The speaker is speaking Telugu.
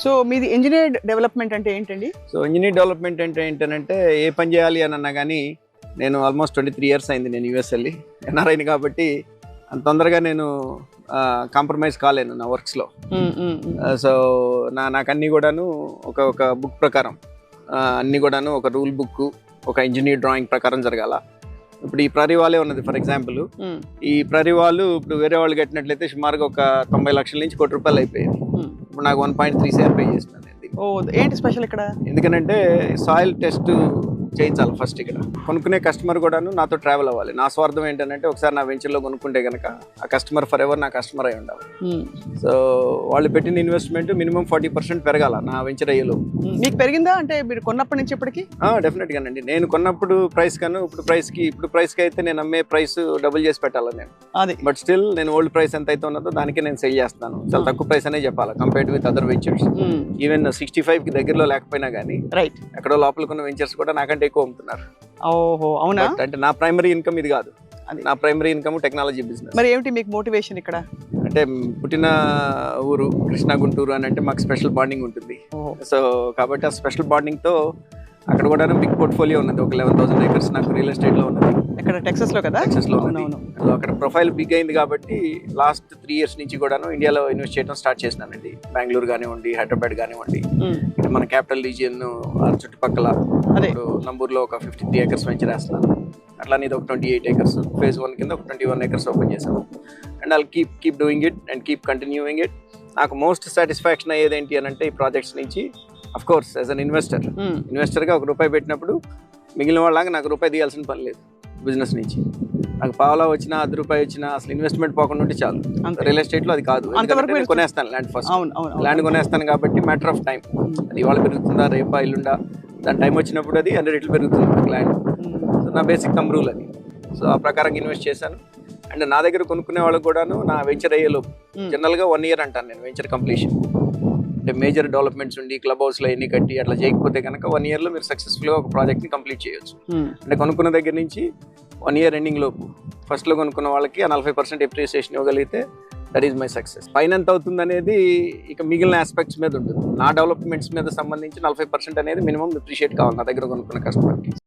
సో మీది ఇంజనీర్ డెవలప్మెంట్ అంటే ఏంటండి? సో ఇంజనీర్ డెవలప్మెంట్ అంటే ఏంటంటే ఏ పని చేయాలి అని అన్నా కానీ నేను ఆల్మోస్ట్ 23 years అయింది నేను యూఎస్ వెళ్ళి ఎన్ఆర్ఐని కాబట్టి అంత తొందరగా నేను కాంప్రమైజ్ కాలేను నా వర్క్స్లో. సో నాకు అన్నీ కూడాను ఒక బుక్ ప్రకారం అన్నీ కూడాను ఒక రూల్ బుక్ ఒక ఇంజనీర్ డ్రాయింగ్ ప్రకారం జరగాల. ఇప్పుడు ఈ ప్రరీ వాలే ఉన్నది ఫర్ ఎగ్జాంపుల్, ఈ ప్రరీ వాళ్ళు ఇప్పుడు వేరే వాళ్ళు కట్టినట్లయితే సుమారుగా ఒక 90 లక్షల నుంచి ₹1 కోటి అయిపోయింది. ఇప్పుడు నాకు 1.3 CR పే చేసినాను. ఏంటి స్పెషల్ ఇక్కడ? ఎందుకంటే సాయిల్ టెస్ట్ చేయించాలి ఫస్ట్. ఇక్కడ కొనుక్కునే కస్టమర్ కూడాను నాతో ట్రావెల్ అవ్వాలి. నా స్వార్థం ఏంటంటే ఒకసారి నా వెంచర్లో కొనుక్కుంటే కనుక ఆ కస్టమర్ ఫర్ ఎవర్ నా కస్టమర్ అయి ఉండాలి. సో వాళ్ళు పెట్టిన ఇన్వెస్ట్మెంట్ మినిమం 40% పెరగాల నా వెంచర్ అయ్యేలో. మీకు పెరిగిందా అంటే మీరు కొన్నప్పటి నుంచి ఇప్పటికి? డెఫినెట్గానండి. నేను కొన్నప్పుడు ప్రైస్ కన్నా ఇప్పుడు ప్రైస్కి అయితే నేను అమ్మే ప్రైస్ డబుల్ చేసి పెట్టాలి నేను. అది బట్ స్టిల్ నేను ఓల్డ్ ప్రైస్ ఎంత అయితే ఉన్నదో దానికి నేను సెల్ చేస్తాను. చాలా తక్కువ ప్రైస్ అనే చెప్పాలి compared with other ventures. Even 65కి దగ్గరలో లేకపోయినా కానీ రైట్ ఎక్కడో లోపల కొన్న వెంచర్స్ కూడా నాకంటే ఎక్కువ అమ్ముతున్నారు. ఓహో అవునా? అంటే నా ప్రైమరీ ఇన్కమ్ ఇది కాదు. నా ప్రైమరీ ఇన్కమ్ టెక్నాలజీ బిజినెస్. మరి ఏమిటి మీకు మోటివేషన్ ఇక్కడ? అంటే పుట్టిన ఊరు కృష్ణా గుంటూరు అని అంటే మాకు స్పెషల్ బాండింగ్ ఉంటుంది. సో కాబట్టి ఆ స్పెషల్ బాండింగ్ తో అక్కడ కూడా బిగ్ పోర్ట్ఫోలియో ఉన్నది. ఒక 11,000 acres నాకు రియల్ ఎస్టేట్ లో ఉన్నది. ఇక్కడ టెక్సస్ లో కదా? టెక్సస్ లో ఉన్నది. సో అక్కడ ప్రొఫైల్ బిగ్ అయింది కాబట్టి లాస్ట్ 3 years నుంచి కూడాను ఇండియాలో ఇన్వెస్ట్ చేయడం స్టార్ట్ చేసినానండి. బెంగళూరు కానివ్వండి, హైదరాబాద్ కానివ్వండి, ఇటు మన క్యాపిటల్ రీజియన్ చుట్టుపక్కల నంబూరులో ఒక 53 acres వెంచర్ వేస్తున్నాను. అట్లానే ఇది ఒక 28 acres phase 1 కింద ఒక 21 acres ఓపెన్ చేశాను. And I'll keep doing it and keep continuing it. నాకు మోస్ట్ సాటిస్ఫాక్షన్ అయ్యేది ఏంటి అని అంటే ఈ ప్రాజెక్ట్స్ నుంచి అఫ్ కోర్స్ యాజ్ అన్ ఇన్వెస్టర్గా ₹1 పెట్టినప్పుడు మిగిలిన వాళ్ళగా నాకు రూపాయి తీయాల్సిన పని లేదు. బిజినెస్ నుంచి నాకు పావలా వచ్చినా ₹10 వచ్చినా అసలు ఇన్వెస్ట్మెంట్ పోకుండా ఉంటే చాలు. రియల్ ఎస్టేట్లో అది కాదు. కొనేస్తాను ల్యాండ్ ఫస్ట్. ల్యాండ్ కొనేస్తాను కాబట్టి మ్యాటర్ ఆఫ్ టైం. అది ఇవాళ పెరుగుతుందా రేపా ఇల్లుండా దాని టైం వచ్చినప్పుడు అది 100 రెట్లు పెరుగుతుంది నాకు ల్యాండ్. సో నా బేసిక్ థంబ్ రూల్ అది. సో ఆ ప్రకారంగా ఇన్వెస్ట్ చేశాను. అండ్ నా దగ్గర కొనుక్కునే వాళ్ళకి కూడాను నా వెంచర్ అయ్యేలోపు జనరల్గా 1 year అంటాను నేను వెంచర్ కంప్లీషన్. అంటే మేజర్ డెవలప్మెంట్స్ ఉండి క్లబ్ హౌస్లో ఎన్ని కట్టి అట్లా చేయకపోతే కనుక 1 yearలో మీరు సక్సెస్ఫుల్గా ఒక ప్రాజెక్ట్ని కంప్లీట్ చేయొచ్చు. అంటే కొనుక్కున్న దగ్గర నుంచి 1 year ఎండింగ్ లోపు ఫస్ట్లో కొనుక్కున్న వాళ్ళకి ఆ 40% ఎప్రిసియేషన్ ఇవ్వగలిగితే దట్ ఈస్ మై సక్సెస్. పైన ఎంత అవుతుంది అనేది ఇక మిగిలిన ఆస్పెక్ట్స్ మీద ఉంటుంది. నా డెవలప్మెంట్స్ మీద సంబంధించి 40% అనేది మినిమం అప్రిషియేట్ కావాలి నా దగ్గర కొనుక్కున్న కస్టమర్కి.